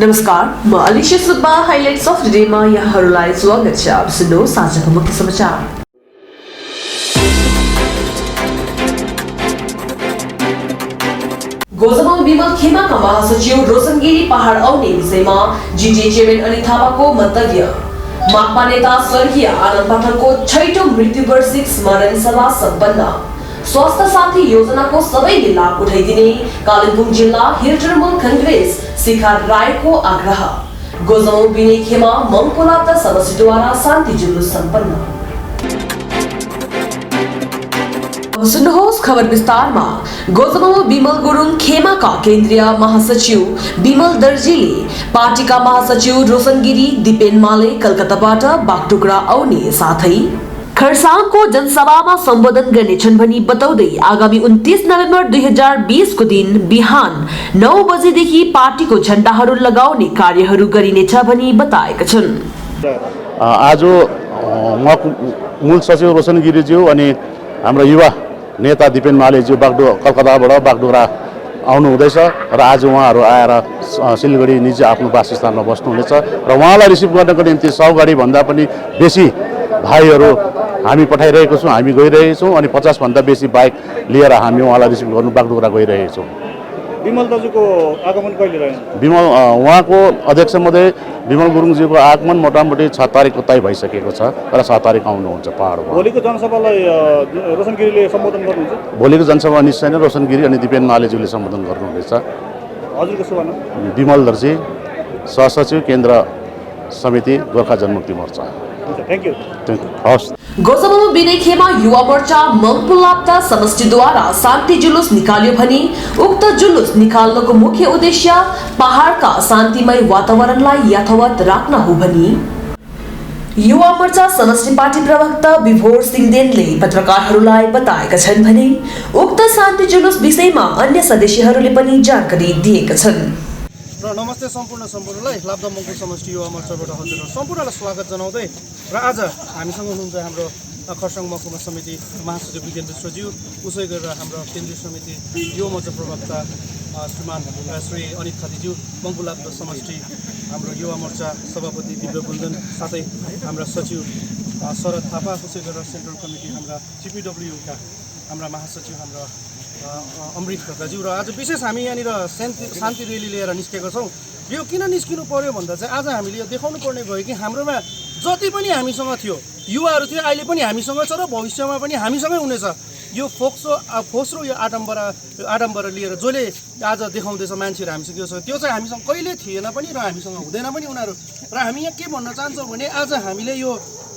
नमस्कार, म Alisha Subba highlights of the डेमा यहाँहरूलाई स्वागत छ। अब सुन्नुहोस् आजको मुख्य समाचार। गोजमा विमल खेमाका महासचिव रोशनगिरी पहाड आउने विषयमा जिटिए चेयरम्यान अनित थापाको मन्तव्य। माकपा नेता स्वर्गीय आनन्द पाठकको 6औं मृत्युवार्षिक स्मरण सभा सम्पन्न। स्वास्थ्य साथी योजनाको सबैले लाभ उठाइदिने कालिम्पोङ जिल्ला हिल तृणमूल कंग्रेस शिखर रायको आग्रह। गोजमौ बिने खेमा मङपोलाप्त समष्टिद्वारा शान्ति जुलुस सम्पन्न। सुन्नुहोस् खबर विस्तारमा। गोजमौ विमल गुरुङ खेमाका केन्द्रीय महासचिव विमल दर्जीले पार्टीका महासचिव रोशनगिरी दिपेनमाले कलकत्ताबाट बागडोगरा आउने साथै खरसाङको जनसभामा सम्बोधन गर्नेछन् भनी बताउँदै आगामी 29 नोभेम्बर 2020 को दिन बिहान 9 बजेदेखि पार्टीको झण्डाहरू लगाउने कार्यहरू गरिनेछ भनी बताएका छन्। आज मूल सचिव रोशनगिरीज्यू अनि हाम्रो युवा नेता दिपेन मालेज्यू कलकत्ताबाट बागडोगरा आउनु हुँदैछ र आज उहाँहरू आएर सिलगढी निजी आफ्नो वासस्थानमा बस्नुहुनेछ र उहाँलाई रिसिभ गर्नको निम्ति 100 गाडी भन्दा पनि बेसी भाइहरू हामी पठाइरहेको छौँ, हामी गइरहेका छौँ अनि 50 भन्दा बेसी बाइक लिएर हामी उहाँलाई रिसिभ गर्नु बागडोगरा गइरहेका छौँ। विमल दाजुको आगमन कहिले रहेछ? विमल उहाँको अध्यक्ष महोदय विमल गुरुङज्यूको आगमन मोटामोटी 6 तारिकको तय भइसकेको छ र 7 तारिक आउनुहुन्छ पहाडमा। भोलिको जनसभालाई रोशनगिरीले सम्बोधन गर्नुहुन्छ? भोलिको जनसभा निश्चय नै रोशनगिरी अनि दिपेन मालेज्यूले सम्बोधन गर्नुहुनेछ। हजुरको शुभ नाम? विमल दर्जी, सहसचिव केन्द्र समिति गोर्खा जनमुक्ति मोर्चा। Thank you. हवस्। गोजमौ बिने खेमा युवा मोर्चा मङपोलाप्त समष्टिद्वारा शान्ति जुलुस निकाल्यो भने उक्त जुलुस निकाल्नको मुख्य उद्देश्य पहाडका शान्तिमय वातावरणलाई यथावत राख्न हो भनी युवा मोर्चा समष्टि पार्टी प्रवक्ता विभोर सिंहदेनले पत्रकारहरूलाई बताएका छन् भने उक्त शान्ति जुलुस विषयमा अन्य सदस्यहरूले पनि जानकारी दिएका छन्। र नमस्ते सम्पूर्णलाई लाब्दा मङपु समष्टि युवा मोर्चाबाट हजुरहरू सम्पूर्णलाई स्वागत जनाउँदै र आज हामीसँग हुनुहुन्छ हाम्रो खरसाङ महकुमा समिति महासचिव विज्ञान विश्वज्यू, उसै गरेर हाम्रो केन्द्रीय समिति युवा मोर्चा प्रवक्ता श्रीमान श्री अनित खातीज्यू, मङपु लाब्दा समष्टि हाम्रो युवा मोर्चा सभापति दिव्य बुल्दन, साथै हाम्रा सचिव शरद थापा, उसै गरेर सेन्ट्रल कमिटी हाम्रा CPWका हाम्रा महासचिव हाम्रा अमृत खड्काज्यू। र आज विशेष हामी यहाँनिर शान्ति रेली लिएर निस्केका छौँ। यो किन निस्किनु पर्यो भन्दा चाहिँ आज हामीले यो देखाउनु पर्ने भयो कि हाम्रोमा जति पनि हामीसँग थियो युवाहरू थियो, अहिले पनि हामीसँग छ र भविष्यमा पनि हामीसँगै हुनेछ। यो फोस्रो यो आडम्बर लिएर जसले आज देखाउँदैछ मान्छेहरू हामीसँग यो छ, त्यो चाहिँ हामीसँग कहिले थिएन पनि र हामीसँग हुँदैन पनि उनीहरू। र हामी यहाँ के भन्न चाहन्छौँ भने आज हामीले यो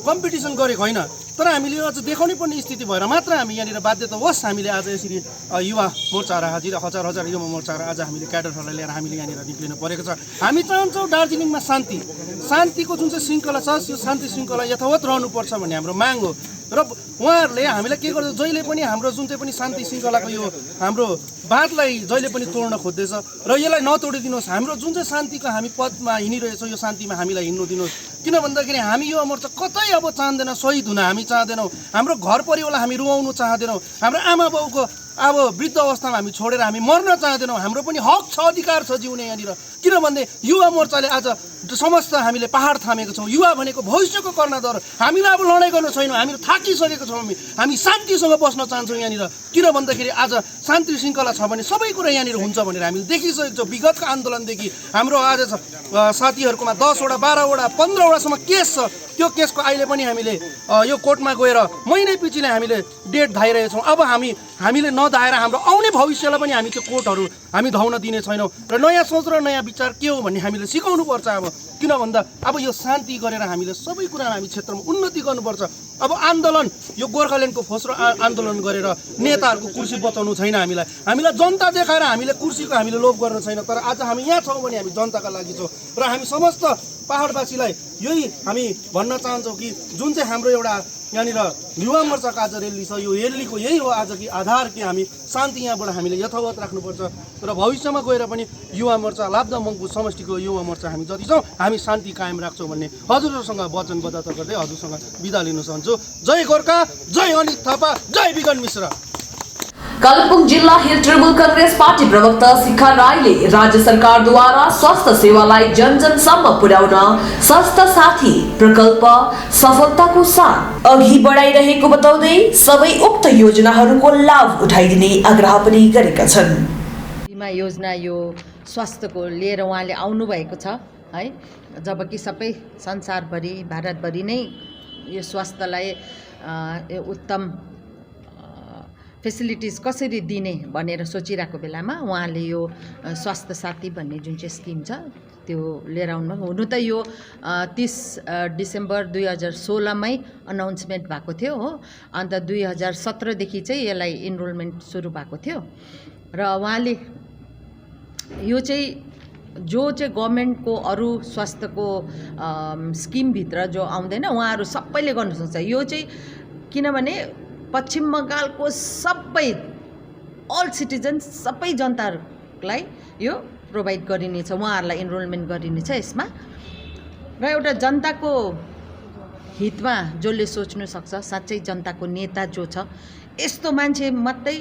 कम्पिटिसन गरेको होइन, तर हामीले आज देखाउनै पर्ने स्थिति भएर मात्र हामी यहाँनिर बाध्यतावश हामीले आज यसरी युवा मोर्चाहरू हजार युवा मोर्चाहरू आज हामीले क्याडरहरूलाई लिएर हामीले यहाँनिर निक्लिनु परेको छ। हामी चाहन्छौँ दार्जिलिङमा शान्तिको जुन चाहिँ श्रृङ्खला छ यो शान्ति श्रृङ्खला यथावत रहनुपर्छ भन्ने हाम्रो माग हो। र उहाँहरूले हामीलाई के गर्छ, जहिले पनि हाम्रो जुन चाहिँ पनि शान्ति श्रृङ्खलाको यो हाम्रो बाँधलाई जहिले पनि तोड्न खोज्दैछ र यसलाई नतोडिदिनुहोस्। हाम्रो जुन चाहिँ शान्तिको हामी पथमा हिँडिरहेछौँ यो शान्तिमा हामीलाई हिँड्नु दिनुहोस्। किन भन्दाखेरि हामी युवा मोर्चा कतै अब चाहँदैन शहीद हुन हामी चाहँदैनौँ, हाम्रो घर परिवारलाई हामी रुवाउनु चाहँदैनौँ, हाम्रो आमा बाउको अब वृद्ध अवस्थामा हामी छोडेर हामी मर्न चाहँदैनौँ। हाम्रो पनि हक छ, अधिकार छ जिउने यहाँनिर। किनभने युवा मोर्चाले आज समस्त हामीले पहाड थामेको छौँ। युवा भनेको भविष्यको कर्णधार। हामीलाई अब लडाइँ गर्नु छैन, हामीहरू थाकिसकेको छौँ। हामी शान्तिसँग बस्न चाहन्छौँ यहाँनिर। किन भन्दाखेरि आज शान्ति श्रृङ्खला छ भने सबै कुरा यहाँनिर हुन्छ भनेर हामीले देखिसकेको छौँ। विगतको आन्दोलनदेखि हाम्रो आज साथीहरूकोमा 10 वटा 12 वटा 15 वटासम्म केस छ। त्यो केसको अहिले पनि हामीले यो कोर्टमा गएर महिनै पछि नै हामीले डेट धाइरहेछौँ। अब हामीले नधाएर हाम्रो आउने भविष्यलाई पनि हामी त्यो कोर्टहरू हामी धाउन दिने छैनौँ। र नयाँ सोच र नयाँ विचार के हो भन्ने हामीले सिकाउनु पर्छ। अब किन भन्दा अब यो शान्ति गरेर हामीले सबै कुरामा हामी क्षेत्रमा उन्नति गर्नुपर्छ। अब आन्दोलन यो गोर्खाल्यान्डको फोस्रो आन्दोलन गरेर नेताहरूको कुर्सी बचाउनु छैन। हामीलाई जनता देखाएर हामीले कुर्सीको हामीले लोभ गर्नु छैन। तर आज हामी यहाँ छौँ भने हामी जनताका लागि छौँ र हामी समस्त पहाडवासीलाई यही हामी भन्न चाहन्छौँ कि जुन चाहिँ हाम्रो एउटा यहाँनिर युवा मोर्चाको आज रेली छ, यो रेलीको यही हो आज कि आधार कि हामी शान्ति यहाँबाट हामीले यथावत राख्नुपर्छ र भविष्यमा गएर पनि युवा मोर्चा लाब्दा मङपु समष्टिको युवा मोर्चा हामी जति छौँ हामी शान्ति कायम राख्छौँ भन्ने हजुरहरूसँग वचनबद्धता गर्दै हजुरसँग बिदा लिन चाहन्छु। जय गोर्खा, जय अनित थापा, जय विगन मिश्र। कालिम्पोङ जिल्ला हिल तृणमूल कांग्रेस पार्टी प्रवक्ता शिखा राईले राज्य सरकारद्वारा स्वास्थ्य सेवालाई जन जनसम्म पुर्याउन स्वास्थ्य साथी प्रकल्प सफलताको साथ अघि बढाइरहेको बताउँदै सबै उक्त योजनाहरूको लाभ उठाइदिने आग्रह पनि गरेका छन्। बिमा योजना यो स्वास्थ्यको लिएर उहाँले आउनु भएको छ है, जबकि सबै संसारभरि भारतभरि नै यो स्वास्थ्यलाई उत्तम फेसिलिटिज कसरी दिने भनेर सोचिरहेको बेलामा उहाँले यो स्वास्थ्य साथी भन्ने जुन चाहिँ स्किम छ त्यो लिएर आउनु। हुनु त यो 30 डिसेम्बर 2016 मै अनाउन्समेन्ट भएको थियो हो, अन्त 2017 देखि चाहिँ यसलाई इनरोलमेन्ट सुरु भएको थियो र उहाँले यो चाहिँ जो चाहिँ गभर्मेन्टको अरू स्वास्थ्यको स्किमभित्र जो आउँदैन उहाँहरू सबैले गर्न सक्छ। यो चाहिँ किनभने पश्चिम बङ्गालको सबै अल सिटिजन्स सबै जनतालाई यो प्रोभाइड गरिनेछ, उहाँहरूलाई इनरोलमेन्ट गरिनेछ यसमा। र एउटा जनताको हितमा जसले सोच्नु सक्छ, साँच्चै जनताको नेता जो छ, यस्तो मान्छे मात्रै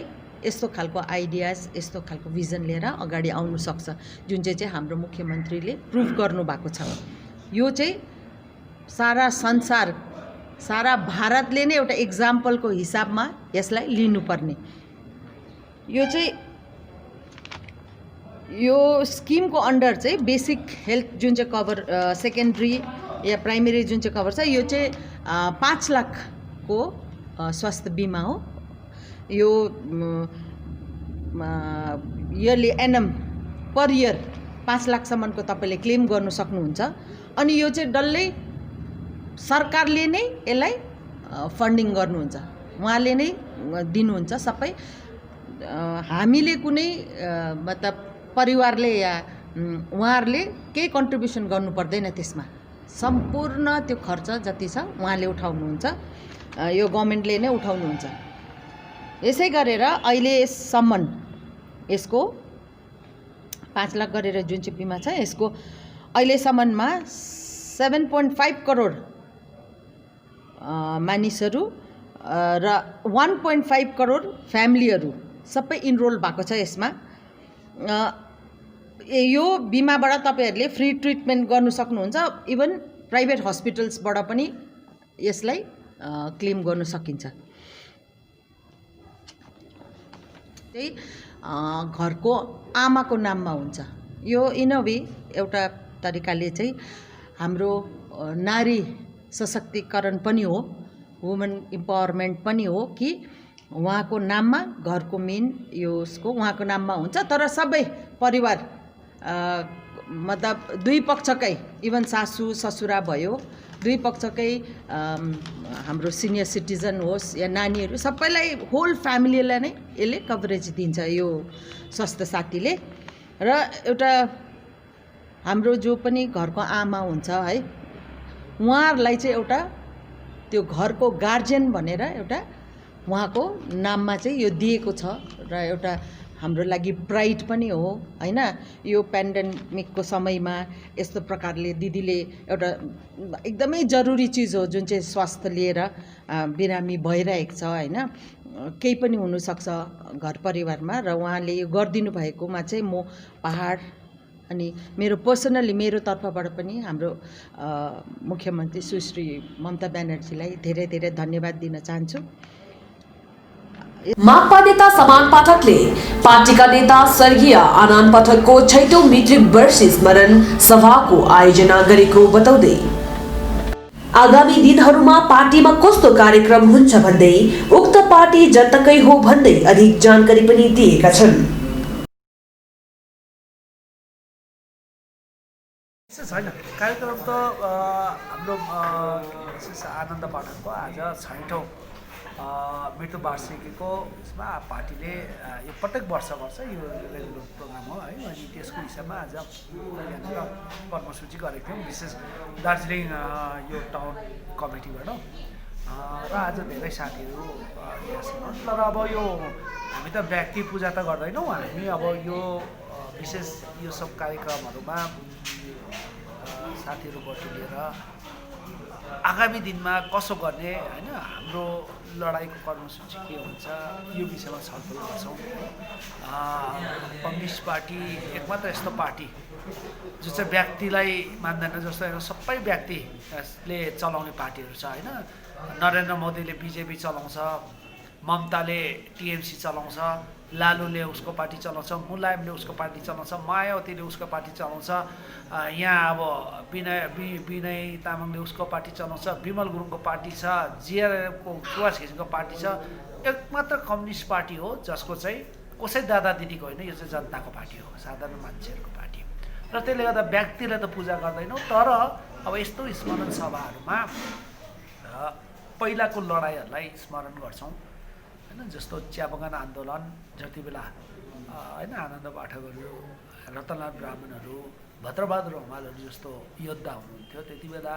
यस्तो खालको आइडियाज यस्तो खालको भिजन लिएर अगाडि आउनु सक्छ, जुन चाहिँ हाम्रो मुख्यमन्त्रीले प्रुभ गर्नुभएको छ। यो चाहिँ सारा संसार सारा भारतले नै एउटा एक्जाम्पलको हिसाबमा यसलाई लिनुपर्ने। यो चाहिँ यो स्किमको अन्डर चाहिँ बेसिक हेल्थ जुन चाहिँ कभर सेकेन्ड्री या प्राइमेरी जुन चाहिँ कभर छ, यो चाहिँ 5 लाखको स्वास्थ्य बिमा हो। यो इयरली एनम पर इयर 5 लाखसम्मको तपाईँले क्लेम गर्नु सक्नुहुन्छ। अनि यो चाहिँ डल्लै सरकारले नै यसलाई फन्डिङ गर्नुहुन्छ, उहाँले नै दिनुहुन्छ सबै। हामीले कुनै मतलब परिवारले या उहाँहरूले केही कन्ट्रिब्युसन गर्नु पर्दैन, त्यसमा सम्पूर्ण त्यो खर्च जति छ उहाँले उठाउनुहुन्छ, यो गभर्मेन्टले नै उठाउनुहुन्छ। यसै गरेर अहिलेसम्म यसको 5 लाख गरेर जुन चाहिँ बिमा छ यसको अहिलेसम्ममा 7.5 करोड मानिसहरू र 1.5 करोड फ्यामिलीहरू सबै इनरोल भएको छ यसमा। यो बिमाबाट तपाईँहरूले फ्री ट्रिटमेन्ट गर्नु सक्नुहुन्छ, इभन प्राइभेट हस्पिटल्सबाट पनि यसलाई क्लेम गर्न सकिन्छ। त्यही घरको आमाको नाममा हुन्छ। यो इन अ वे एउटा तरिकाले चाहिँ हाम्रो नारी सशक्तिकरण पनि हो, वुमन इम्पावरमेन्ट पनि हो कि उहाँको नाममा घरको मेन यो उसको उहाँको नाममा हुन्छ। तर सबै परिवार मतलब दुई पक्षकै इभन सासू ससुरा भयो, दुई पक्षकै हाम्रो सिनियर सिटिजन होस् या नानीहरू सबैलाई होल फ्यामिलीलाई नै यसले कभरेज दिन्छ यो स्वास्थ्य साथीले। र एउटा हाम्रो जो पनि घरको आमा हुन्छ है, उहाँहरूलाई चाहिँ एउटा त्यो घरको गार्जियन भनेर एउटा उहाँको नाममा चाहिँ यो दिएको छ र एउटा हाम्रो लागि प्राइड पनि हो हैन। यो पेन्डेमिकको समयमा यस्तो प्रकारले दिदीले एउटा एकदमै जरुरी चिज हो जुन चाहिँ स्वास्थ्य लिएर बिरामी भइरहेको छ हैन, केही पनि हुनसक्छ घर परिवारमा, र उहाँले यो गरिदिनु भएकोमा चाहिँ म पहाड अनि मेरो पर्सनली मेरो तर्फबाट पनि हाम्रो मुख्यमन्त्री सुश्री ममता ब्यानर्जीलाई धेरै धेरै धन्यवाद दिन चाहन्छु। माकपा नेता समान पाठकले पार्टीका नेता स्वर्गीय आनन्द पाठकको 6औं मृत्यु वर्षी स्मरण सभाको आयोजना गरेको बताउँदै आगामी दिनहरूमा पार्टीमा कस्तो कार्यक्रम हुन्छ भन्दै उक्त पार्टी जनताकै हो भन्दै अधिक जानकारी पनि दिएका छन्। छैन कार्यक्रम त हाम्रो आनन्द पाठकको आज 6औं मृत्यु वार्षिकीको यसमा पार्टीले यो प्रत्येक वर्ष यो रेगुलर प्रोग्राम हो है, अनि त्यसको हिसाबमा आज यहाँनिर कर्मसूची गरेको थियौँ विशेष दार्जिलिङ यो टाउन कमिटीबाट, र आज धेरै साथीहरू यहाँसँग। तर अब यो हामी त व्यक्ति पूजा त गर्दैनौँ, हामी अब यो विशेष यो सब कार्यक्रमहरूमा साथीहरू बटुलेर आगामी दिनमा कसो गर्ने होइन हाम्रो लडाइँको कर्मसूची के हुन्छ यो विषयमा छलफल गर्छौँ। कम्युनिस्ट पार्टी एकमात्र यस्तो पार्टी जो चाहिँ व्यक्तिलाई मान्दैन, जस्तो सबै व्यक्तिले चलाउने पार्टीहरू छ होइन। नरेन्द्र मोदीले बिजेपी चलाउँछ, ममताले टिएमसी चलाउँछ, लालुले उसको पार्टी चलाउँछ, मुलायमले उसको पार्टी चलाउँछ, मायावतीले उसको पार्टी चलाउँछ, यहाँ अब विनय तामाङले उसको पार्टी चलाउँछ, विमल गुरुङको पार्टी छ, जिआरएफको सुभाष घिसिङको पार्टी छ। एकमात्र कम्युनिस्ट पार्टी हो जसको चाहिँ कसै दादा दिदीको होइन, यो चाहिँ जनताको पार्टी हो, साधारण मान्छेहरूको पार्टी हो। र त्यसले गर्दा व्यक्तिलाई त पूजा गर्दैनौँ, तर अब यस्तो स्मरण सभाहरूमा पहिलाको लडाइँहरूलाई स्मरण गर्छौँ होइन। जस्तो चियाबगान आन्दोलन जति बेला होइन आनन्द पाठकहरू, रतनलाल ब्राह्मणहरू, भद्रबहादुर हमालहरू जस्तो योद्धा हुनुहुन्थ्यो, त्यति बेला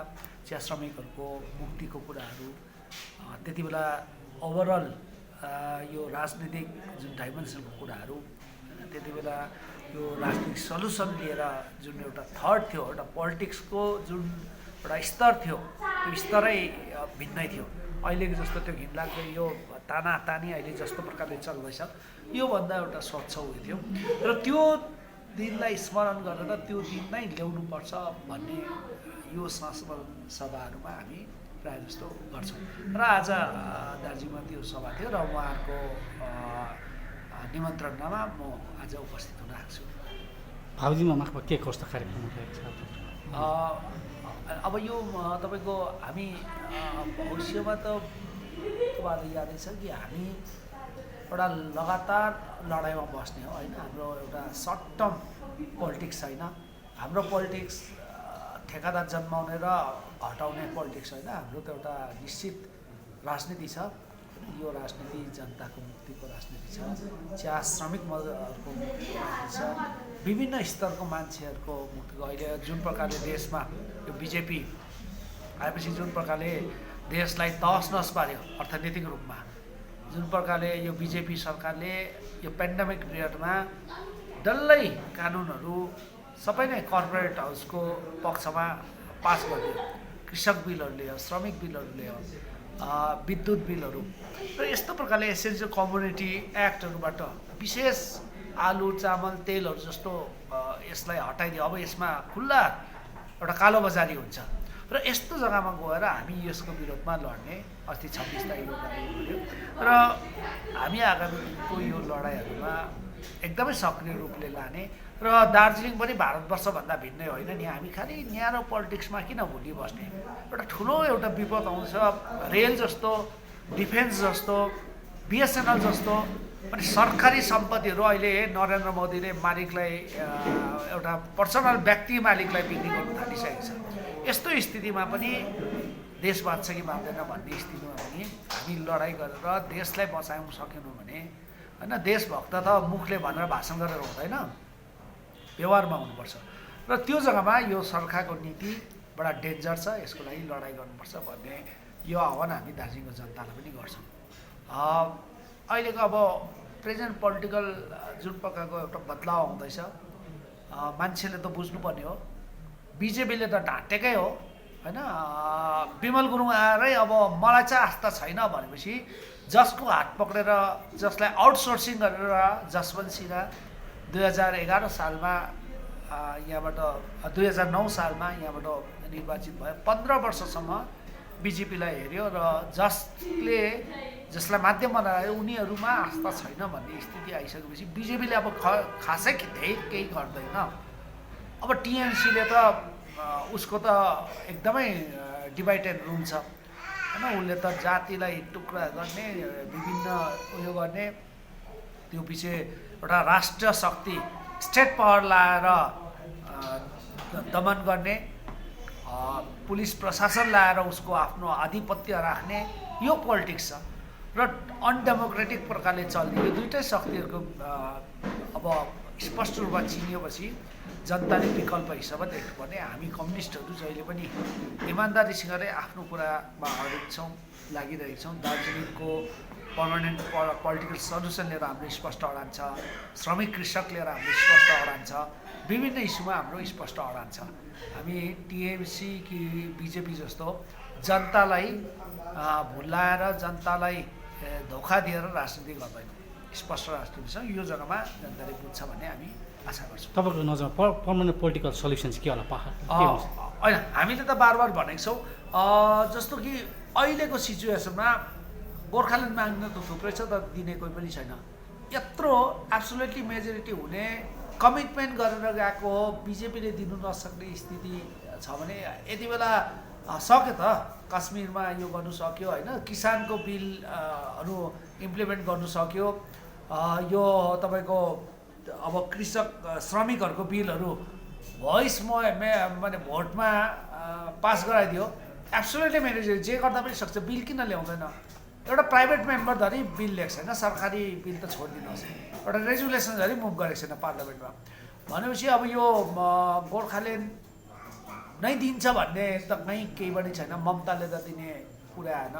चिया श्रमिकहरूको मुक्तिको कुराहरू, त्यति बेला ओभरअल यो राजनीतिक जुन डाइमेन्सनको कुराहरू, त्यति बेला यो राजनीतिक सल्युसन लिएर जुन एउटा थट थियो, एउटा पोलिटिक्सको जुन एउटा स्तर थियो, त्यो स्तरै भिन्नै थियो। अहिलेको जस्तो त्यो घिनलाग्दो यो तानातानी अहिले जस्तो प्रकारले चल्दैछ, योभन्दा एउटा स्वच्छ उयो थियो। र त्यो दिनलाई स्मरण गरेर त्यो दिन नै ल्याउनुपर्छ भन्ने यो संस्मरण सभाहरूमा हामी प्रायः जस्तो गर्छौँ। र आज दार्जिलिङमा त्यो सभा थियो र उहाँहरूको निमन्त्रणामा म आज उपस्थित हुन आएको छु। भाउजीमा माखमा के कस्तो कार्यक्रम रहेको छ? अब यो तपाईँको हामी भविष्यमा त तपाईँहरूलाई यादै छ कि हामी एउटा लगातार लडाइँमा बस्ने हो होइन। हाम्रो एउटा सर्ट टर्म पोलिटिक्स छैन। हाम्रो पोलिटिक्स ठेकादार जन्माउने र हटाउने पोलिटिक्स होइन। हाम्रो त एउटा निश्चित राजनीति छ। यो राजनीति जनताको मुक्तिको राजनीति छ, चिया श्रमिक मजदुरहरूको मुक्तिको राजनीति छ, विभिन्न स्तरको मान्छेहरूको मुक्तिको। अहिले जुन प्रकारले देशमा यो बिजेपी आएपछि जुन प्रकारले देशलाई तहस नहस पार्यो अर्थनैतिक रूपमा, जुन प्रकारले यो बिजेपी सरकारले यो पेन्डेमिक पिरियडमा डल्लै कानुनहरू सबै नै कर्पोरेट हाउसको पक्षमा पास गरिदियो। कृषक बिलहरू ल्यायो, श्रमिक बिलहरू ल्यायो, विद्युत बिलहरू, र यस्तो प्रकारले एसेन्सियल कमोडिटी एक्टहरूबाट विशेष आलु चामल तेलहरू जस्तो यसलाई हटाइदियो। अब यसमा खुल्ला एउटा कालोबजारी हुन्छ र यस्तो जग्गामा गएर हामी यसको विरोधमा लड्ने अस्ति 26 तारिक गऱ्यो र हामी आगामी दिनको यो लडाइँहरूमा एकदमै सक्रिय रूपले लाने र दार्जिलिङ पनि भारतवर्षभन्दा भिन्नै होइन नि। हामी खालि न्यारो पोलिटिक्समा किन भुलिबस्ने, एउटा ठुलो एउटा विपद आउँछ, रेल जस्तो, डिफेन्स जस्तो, बिएसएनएल जस्तो अनि सरकारी सम्पत्तिहरू अहिले नरेन्द्र मोदीले मालिकलाई एउटा पर्सनल व्यक्ति मालिकलाई बिक्री गर्नु थालिसकेको छ। यस्तो स्थितिमा पनि देश बाँच्छ कि बाँच्दैन भन्ने स्थितिमा पनि हामी लडाइँ गरेर देशलाई बचाउन सकेनौँ भने होइन, देशभक्त त मुखले भनेर भाषण गरेर हुँदैन, व्यवहारमा हुनुपर्छ। र त्यो जग्गामा यो सरकारको नीति बडा डेन्जर छ, यसको लागि लडाइँ गर्नुपर्छ भन्ने यो आह्वान हामी दार्जिलिङको जनतालाई पनि गर्छौँ। अहिलेको अब प्रेजेन्ट पोलिटिकल जुन प्रकारको एउटा बदलाव आउँदैछ, मान्छेले त बुझ्नुपर्ने हो, बिजेपीले त ढाँटेकै हो होइन। विमल गुरुङ आएरै अब मलाई चाहिँ आस्था छैन भनेपछि जसको हात पक्रेर, जसलाई आउटसोर्सिङ गरेर जसवन्त सिन्हा 2011 सालमा यहाँबाट 2009 सालमा यहाँबाट निर्वाचित भयो। 15 वर्षसम्म बिजेपीलाई हेऱ्यो र जसलाई माध्यम बनायो उनीहरूमा आस्था छैन भन्ने स्थिति आइसकेपछि बिजेपीले अब खासै केही गर्दैन। अब टिएमसीले त उसको त एकदमै डिभाइडेड रुम छ होइन। उसले त जातिलाई टुक्रा गर्ने, विभिन्न उयो गर्ने, त्यो पछि एउटा राष्ट्रिय शक्ति स्टेट पावर लाएर दमन गर्ने, पुलिस प्रशासन लाएर उसको आफ्नो आधिपत्य राख्ने, यो पोलिटिक्स छ र अनडेमोक्रेटिक प्रकारले चल्ने यो दुईटै शक्तिहरूको अब स्पष्ट रूपमा चिनिएपछि जनताले विकल्प हिसाबमा देख्नुपर्ने। हामी कम्युनिस्टहरू जहिले पनि इमान्दारीसँगले आफ्नो कुरामा अडिग छौँ, लागिरहेका छौँ। दार्जिलिङको पर्मानेन्ट पोलिटिकल सल्युसन लिएर हाम्रो स्पष्ट अडान छ, श्रमिक कृषक लिएर हाम्रो स्पष्ट अडान छ, विभिन्न इस्युमा हाम्रो स्पष्ट अडान छ। हामी टिएमसी कि बिजेपी जस्तो जनतालाई भुलाएर जनतालाई धोका दिएर राजनीति गर्दैन। स्पष्ट राजनीति छ, यो जग्गामा जनताले बुझ्छ भन्ने हामी आशा गर्छौँ। तपाईँको नजरमा पर्मानेन्ट पोलिटिकल सल्युसन चाहिँ के होला पहाड? होइन, हामीले त बार बार भनेको छौँ, जस्तो कि अहिलेको सिचुएसनमा गोर्खाल्यान्ड माग्न त थुप्रै छ, तर दिने कोही पनि छैन। यत्रो एब्सोल्युटली मेजोरिटी हुने कमिटमेन्ट गरेर गएको हो, बिजेपीले दिनु नसक्ने स्थिति छ भने यति बेला सक्यो त, कश्मीरमा यो गर्नु सक्यो होइन, किसानको बिलहरू इम्प्लिमेन्ट गर्नु सक्यो, यो तपाईँको अब कृषक श्रमिकहरूको बिलहरू भोइस माने भोटमा पास गराइदियो। एब्सोल्युटली मेजोरिटी जे गर्दा पनि सक्छ, बिल किन ल्याउँदैन? एउटा प्राइभेट मेम्बरधरि बिल ल्याएको छैन, सरकारी बिल त छोडिदिनुहोस्, एउटा रेजुलेसनधरि मुभ गरेको छैन पार्लियामेन्टमा। भनेपछि अब यो गोर्खाल्यान्ड नै दिन्छ भन्ने त कहीँ केही पनि छैन, ममताले त दिने कुरा आएन।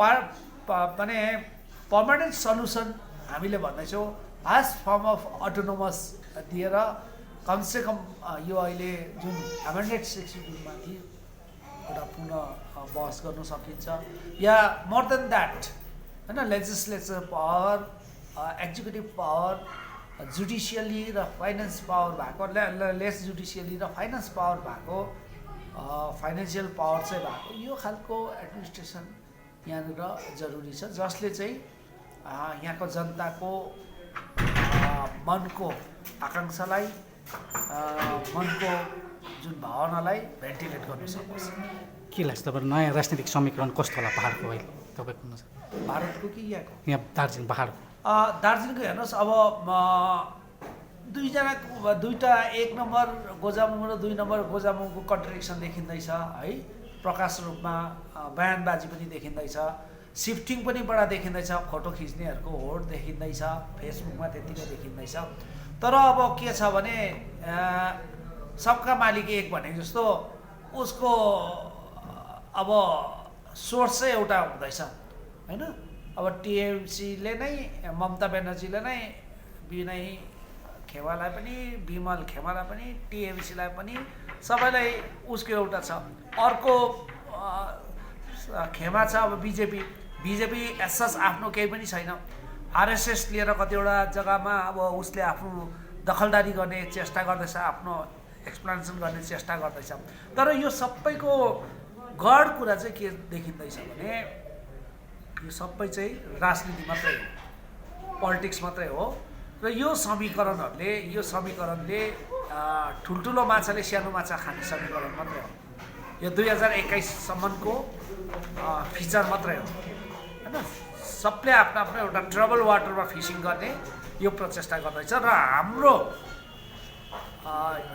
माने पर्मानेन्ट सल्युसन हामीले भन्दैछौँ, हास फर्म अफ अटोनोमस दिएर कमसेकम यो अहिले जुन एमेन्डेड 62माथि एउटा पुनः बहस गर्न सकिन्छ, या मोर देन द्याट होइन, लेजिस्लेचर पावर, एक्जिक्युटिभ पावर, जुडिसियली र फाइनेन्स पावर भएको, लेस जुडिसियली र फाइनेन्स पावर भएको, फाइनेन्सियल पावर चाहिँ भएको, यो खालको एडमिनिस्ट्रेसन यहाँनिर जरुरी छ, जसले चाहिँ यहाँको जनताको मनको आकाङ्क्षालाई, मनको जुन भावनालाई भेन्टिलेट गर्न सकोस्। के लाग्छ तपाईँ नयाँ राजनीतिक समीकरण कस्तो होला पहाडको अहिले तपाईँको नजर? भारतको कि यहाँको? यहाँ दार्जिलिङ पहाडको। दार्जिलिङको हेर्नुहोस्, अब दुईवटा 1 नम्बर गोजामुङ र 2 नम्बर गोजामुङको कन्ट्रडिक्सन देखिँदैछ है, प्रकाश रूपमा बयानबाजी पनि देखिँदैछ, सिफ्टिङ पनि बडा देखिँदैछ, फोटो खिच्नेहरूको होड देखिँदैछ, फेसबुकमा त्यतिकै देखिँदैछ। तर अब के छ भने सबका मालिक एक भनेको जस्तो उसको अब सोर्स चाहिँ एउटा हुँदैछ होइन। अब टिएमसीले नै, ममता ब्यानर्जीले नै विनय खेमालाई पनि, विमल खेमालाई पनि, टिएमसीलाई पनि सबैलाई उसको एउटा छ। अर्को खेमा छ अब बिजेपी एसएस आफ्नो केही पनि छैन, आरएसएस लिएर कतिवटा जग्गामा अब उसले आफ्नो दखलदारी गर्ने चेष्टा गर्दैछ, आफ्नो एक्सप्लेनेसन गर्ने चेष्टा गर्दैछ। तर यो सबैको गढ कुरा चाहिँ के देखिँदैछ भने यो सबै चाहिँ राजनीति मात्रै हो, पोलिटिक्स मात्रै हो, र यो समीकरणले ठुल्ठुलो माछाले सानो माछा खाने समीकरण मात्रै हो। यो 2021सम्मको फिचर मात्रै हो होइन। सबले आफ्नो आफ्नो एउटा ट्रबल वाटरमा फिसिङ गर्ने यो प्रचेष्टा गर्दैछ, र हाम्रो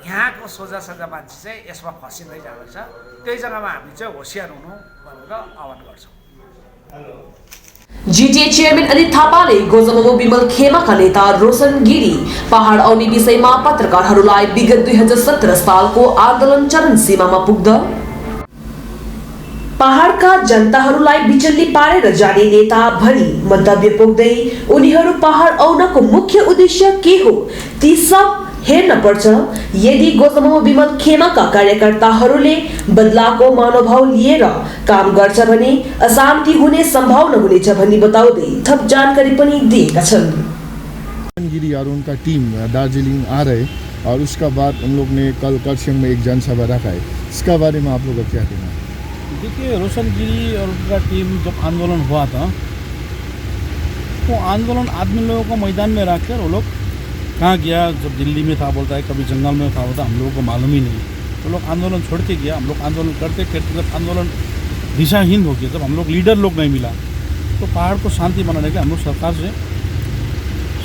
यहाँको सोझा मान्छे चाहिँ यसमा फसिँदै जाँदैछ। त्यही जग्गामा हामी चाहिँ होसियार हुनु भनेर आह्वान गर्छौँ। जीटीए चेयरमैन अनित थापाले गोजमो विमल खेमाका नेता रोशन गिरी पहाड आउने विषयमा पत्रकारहरूलाई विगत 2017 सालको आन्दोलन चरम सीमामा पुग्दा पहाडका जनताहरूलाई बिचल्ली पारेर जाने नेता भनी मन्तव्य पोख्दै उनीहरू पहाड आउनको मुख्य उद्देश्य के हो ती सब हेर्न पर्छ। यदि गोजमो विमल खेमाका कार्यकर्ताहरूले बदलाको मनोभाव लिएर काम गर्छ भने अशान्ति हुने संभावना हुनेछ भनी बताउँदै थप जानकारी पनि दिएका छन्। गिरी और उनका टीम दार्जिलिंग आ रहे और उसका बाद उन लोग ने कल करसिंग में एक जनसभा रखा है, इसका बारे में आप लोग का क्या कहना है? देखिए, रोशन गिरी और उनका टीम जब आंदोलन हुआ था तो आंदोलन आदमी लोगों को मैदान में रखकर वो लोग कहाँ गया, जब दिल्ली में था बोलता है, कभी जंगल में था बोलता, हम लोगों को मालूम ही नहीं। तो लोग आंदोलन छोड़ के गया, हम लोग आंदोलन करते करते जब आंदोलन दिशाहीन हो गया, जब हम लोग लीडर लोग नहीं मिला तो पहाड़ को शांति बनाने के हम लोग सरकार से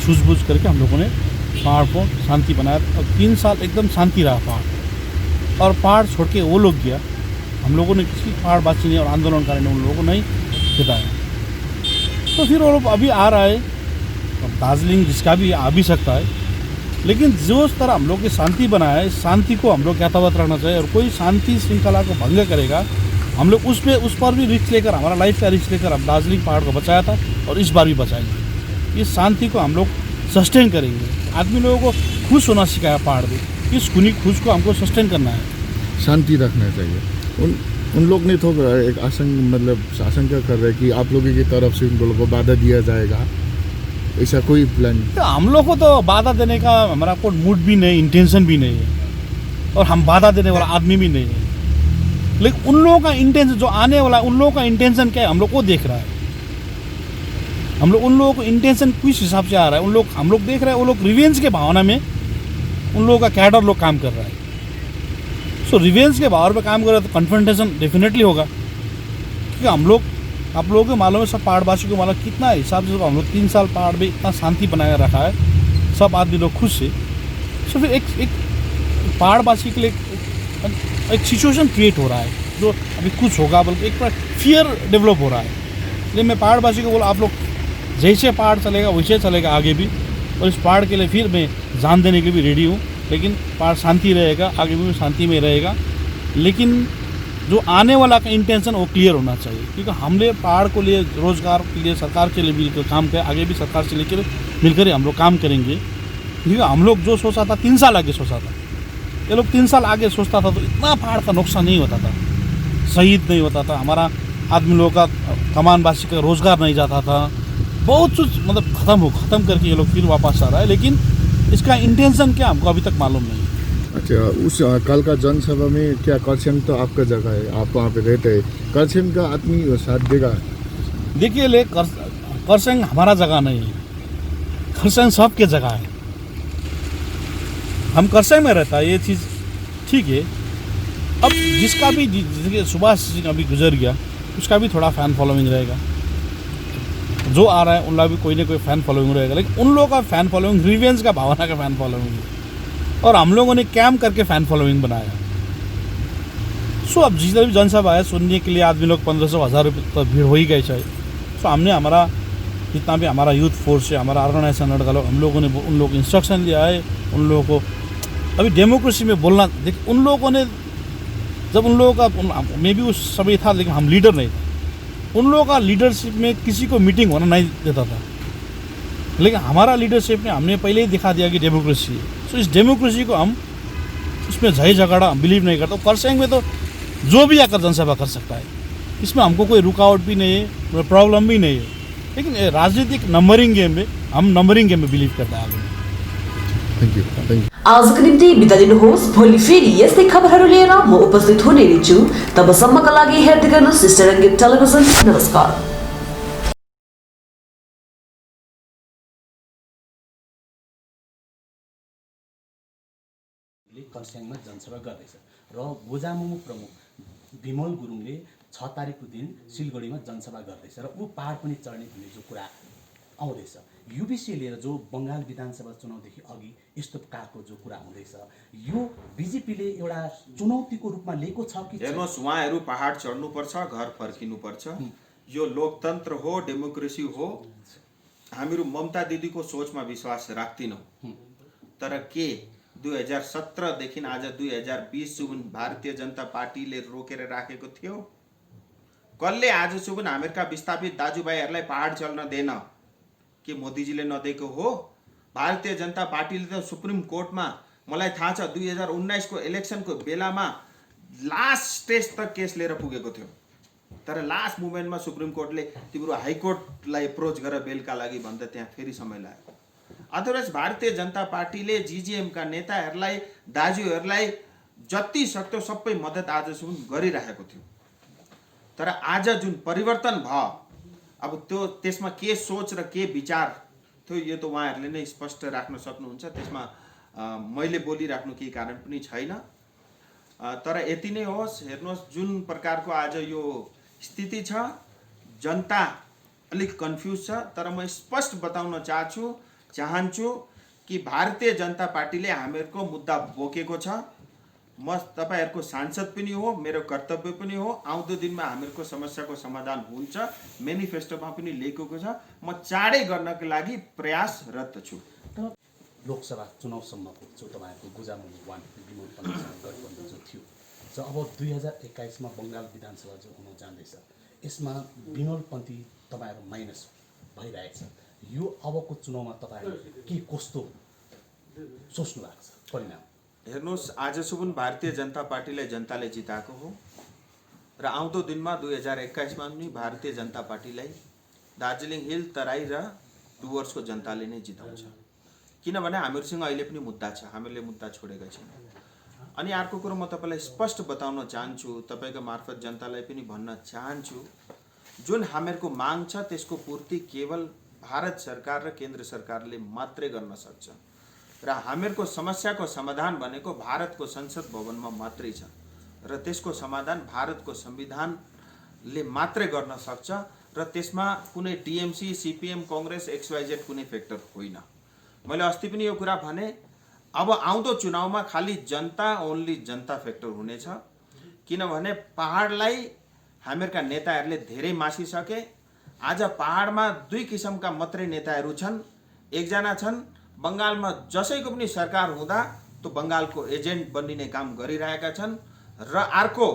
सूझबूझ करके हम लोगों ने पहाड़ को शांति बनाया और 3 साल एकदम शांति रहा पहाड़। और पहाड़ छोड़ के वो लोग गया, हम लोगों ने किसी पहाड़वासी ने और आंदोलनकारी ने उन लोगों को नहीं जिताया। तो फिर वो लोग अभी आ रहा है, अब दार्जिलिंग जिसका भी आ भी सकता है, लेकिन जो तरह हम लोग की शांति बनाया है, शांति को हम लोग यथावत रखना चाहिए। और कोई शांति श्रृंखला को भंग करेगा, हम लोग उस पर भी रिस्क लेकर, हमारा लाइफ का रिस्क लेकर हम दार्जिलिंग पहाड़ को बचाया था और इस बार भी बचाएंगे। इस शांति को हम लोग सस्टेन करेंगे। आदमी लोगों को खुश होना सिखाया पहाड़ में, इस खुनी खुश को हमको सस्टेन करना है, शांति रखना चाहिए। उन लोग ने तो एक आशंका कर रहे हैं कि आप लोगों की तरफ से उन लोगों को बाधा दिया जाएगा, ऐसा कोई प्लान? तो हम लोग को तो बाधा देने का हमारा कोई मूड भी नहीं, इंटेंशन भी नहीं है, और हम बाधा देने वाला आदमी भी नहीं है। लेकिन उन लोगों का इंटेंशन जो आने वाला है, उन लोगों का इंटेंशन क्या है हम लोग को देख रहा है। हम लोग उन लोगों को इंटेंशन किस हिसाब से आ रहा है हम लोग देख रहे हैं। वो लोग रिवेंज के भावना में उन लोगों का कैडर लोग काम कर रहा है। सो रिवेंज के भाव पे काम कर रहे हैं तो कन्फ्रंटेशन डेफिनेटली होगा, क्योंकि हम लोग आप लोगों को मालूम है, सब पहाड़वासी को मालूम कितना हिसाब से हम लोग 3 साल पहाड़ में इतना शांति बनाए रखा है, सब आदमी लोग खुश से। सो फिर एक पहाड़वासी के लिए एक सिचुएशन क्रिएट हो रहा है जो अभी कुछ होगा बल्कि एक फियर डेवलप हो रहा है। इसलिए मैं पहाड़वासी को बोला आप लोग जैसे पहाड़ चलेगा वैसे चलेगा आगे भी, और इस पहाड़ के लिए फिर मैं जान देने के भी रेडी हूँ। लेकिन पहाड़ शांति रहेगा, आगे भी शांति में रहेगा, लेकिन जो आने वाला का इंटेंशन वो क्लियर होना चाहिए। क्योंकि हमने पहाड़ को लिए रोज़गार के लिए सरकार के लिए मिलकर काम किया, आगे भी सरकार से लेकर मिलकर ही हम लोग काम करेंगे। क्योंकि हम लोग जो सोचा था 3 साल आगे सोचा था, ये लोग 3 साल आगे सोचता था तो इतना पहाड़ का नुकसान नहीं होता था, शहीद नहीं होता था, हमारा आदमी लोगों का कमानबासी का रोज़गार नहीं जाता था, बहुत कुछ मतलब ख़त्म करके ये लोग फिर वापस आ रहा है। लेकिन इसका इंटेंशन क्या हमको अभी तक मालूम नहीं। अच्छा, उस कल का जनसभा में क्या करछेम तो आपका जगह है, आप वहाँ पे रहते हैं, करछेम का आदमी साथ देगा? देखिए करसेंग हमारा जगह नहीं है, करसेंग सबके जगह है। हम करसेंग में रहता है, ये चीज़ ठीक है। अब जिसका भी जैसे सुभाष सिंह अभी गुजर गया, उसका भी थोड़ा फैन फॉलोइंग रहेगा, जो आ रहा है उन लोग भी कोई ना कोई फ़ैन फॉलोइंग रहेगा। लेकिन उन लोगों का फ़ैन फॉलोइंग रिवेंज का भावना का फ़ैन फॉलोइंग है, और हम लोगों ने कैम्प करके फ़ैन फॉलोइंग बनाया। सो अब जितना भी जनसभा है सुनने के लिए आदमी लोग 1500-1000 रुपये तो भीड़ हो ही गई चाहिए। सो हमने हमारा जितना भी हमारा यूथ फोर्स है, हमारा ऑर्गेनाइजेशन लड़का लोग, हम लोगों ने उन लोगों को इंस्ट्रक्शन दिया है। उन लोगों को अभी डेमोक्रेसी में बोलना देख, उन लोगों ने जब उन लोगों का मे भी उस समय था, लेकिन हम लीडर नहीं थे। उन लोगों का लीडरशिप में किसी को मीटिंग होना नहीं देता था, लेकिन हमारा लीडरशिप में हमने पहले ही दिखा दिया कि डेमोक्रेसी है। सो इस डेमोक्रेसी को हम उसमें झई झगड़ा हम बिलीव नहीं करते। करसेंग में तो जो भी आकर जनसभा कर सकता है, इसमें हमको कोई रुकावट भी नहीं है, प्रॉब्लम भी नहीं है। लेकिन राजनीतिक नंबरिङ गेम में हम नंबरिङ गेम में बिलीव करता है आगे। Thank you. आजको निम्ति बिदा दिनुहोस्। भोलि फेरि यस्तै खबरहरू लिएर म उपस्थित हुने छु। तबसम्मका लागि हेर्दै गर्नुहोस् सिस्टर रङ्गीत टेलिभिजन। नमस्कार। कर्स्याङमा जनसभा गर्दैछ र गोजामुमो प्रमुख विमल गुरुङले 6 तारिकको दिन सिलगढीमा जनसभा गर्दैछ र ऊ पहाड पनि चढ्ने भन्ने जो कुरा आउँदैछ। युबिसी लिएर जो बङ्गाल विधानसभा चुनावदेखि अघि यस्तो प्रकारको जो कुरा हुँदैछ, यो बिजेपीले एउटा चुनौतीको रूपमा लिएको छ कि? हेर्नुहोस्, उहाँहरू पहाड चढ्नुपर्छ, घर फर्किनुपर्छ। यो लोकतन्त्र हो, डेमोक्रेसी हो। हामीहरू ममता दिदीको सोचमा विश्वास राख्दैनौँ, तर के 2017 देखि आज 2020 सुन भारतीय जनता पार्टीले रोकेर राखेको थियो? कसले आज सुन हामीहरूका विस्थापित दाजुभाइहरूलाई पहाड चल्न दिएन? के मोदीजीले नदिएको हो? भारतीय जनता पार्टीले त सुप्रिम कोर्टमा, मलाई थाहा छ 2019 को इलेक्सनको बेलामा लास्ट स्टेज तक केस लिएर पुगेको थियो, तर लास्ट मुभमेन्टमा सुप्रिम कोर्टले तिम्रो हाइकोर्टलाई एप्रोच गरेर बेलका लागि भन्दा त्यहाँ फेरि समय लाग्यो। अदरवाइज भारतीय जनता पार्टीले जीजीएमका नेताहरूलाई, दाजुहरूलाई जति सक्दो सबै मद्दत आजसम्म गरिरहेको थियो। तर आज जुन परिवर्तन भयो, अब त्यो त्यसमा के सोच र के विचार थियो यो त उहाँहरूले नै स्पष्ट राख्न सक्नुहुन्छ। त्यसमा मैले बोलिराख्नु केही कारण पनि छैन। तर यति नै होस्, हेर्नुहोस् जुन प्रकारको आज यो स्थिति छ, जनता अलिक कन्फ्युज छ। तर म स्पष्ट बताउन चाहन्छु कि भारतीय जनता पार्टीले हामीहरूको मुद्दा बोकेको छ। म तपाईहरुको सांसद पनि हो, मेरो कर्तव्य पनि हो। आउँदो दिनमा हामीहरूको समस्याको समाधान हुन्छ, मेनिफेस्टोमा पनि लेखेको छ। म चाँडै गर्नको लागि प्रयासरत छु। लोकसभा चुनावसम्मको जो तपाईहरुको गोजामुमो 1 विमल पन्थीसँग गठबन्धन जो थियो, जो अब 2021 मा बंगाल विधानसभा जो हुन जाँदैछ, यसमा विमल पन्थी तपाईहरु माइनस भइरहेछ। यो अबको चुनावमा तपाईहरु के कस्तो सोच्नु भएको छ परिणाम? हेर्नुहोस्, आजसम्म भारतीय जनता पार्टीलाई जनताले जिताएको हो र आउँदो दिनमा 2021मा पनि भारतीय जनता पार्टीलाई दार्जिलिङ हिल, तराई र डुवर्सको जनताले नै जिताउँछ। किनभने हामीहरूसँग अहिले पनि मुद्दा छ, हामीले मुद्दा छोडेका छैनौँ। अनि अर्को कुरो म तपाईँलाई स्पष्ट बताउन चाहन्छु, तपाईँको मार्फत जनतालाई पनि भन्न चाहन्छु, जुन हामीहरूको माग छ त्यसको पूर्ति केवल भारत सरकार र केन्द्र सरकारले मात्रै गर्न सक्छ र हामीहरूको समस्याको समाधान भनेको भारतको संसद भवनमा मात्रै छ र त्यसको समाधान भारतको संविधानले मात्रै गर्न सक्छ र त्यसमा कुनै टिएमसी, सिपिएम, कांग्रेस, XYZ कुनै फ्याक्टर होइन। मैले अस्ति पनि यो कुरा भने, अब आउँदो चुनावमा खाली जनता, ओन्ली जनता फ्याक्टर हुनेछ। किनभने पहाडलाई हामीहरूका नेताहरूले धेरै मासिसके। आज पहाडमा दुई किसिमका मात्रै नेताहरू छन्। एकजना छन् बङ्गालमा जसैको पनि सरकार हुँदा त्यो बङ्गालको एजेन्ट बनिने काम गरिरहेका छन् र अर्को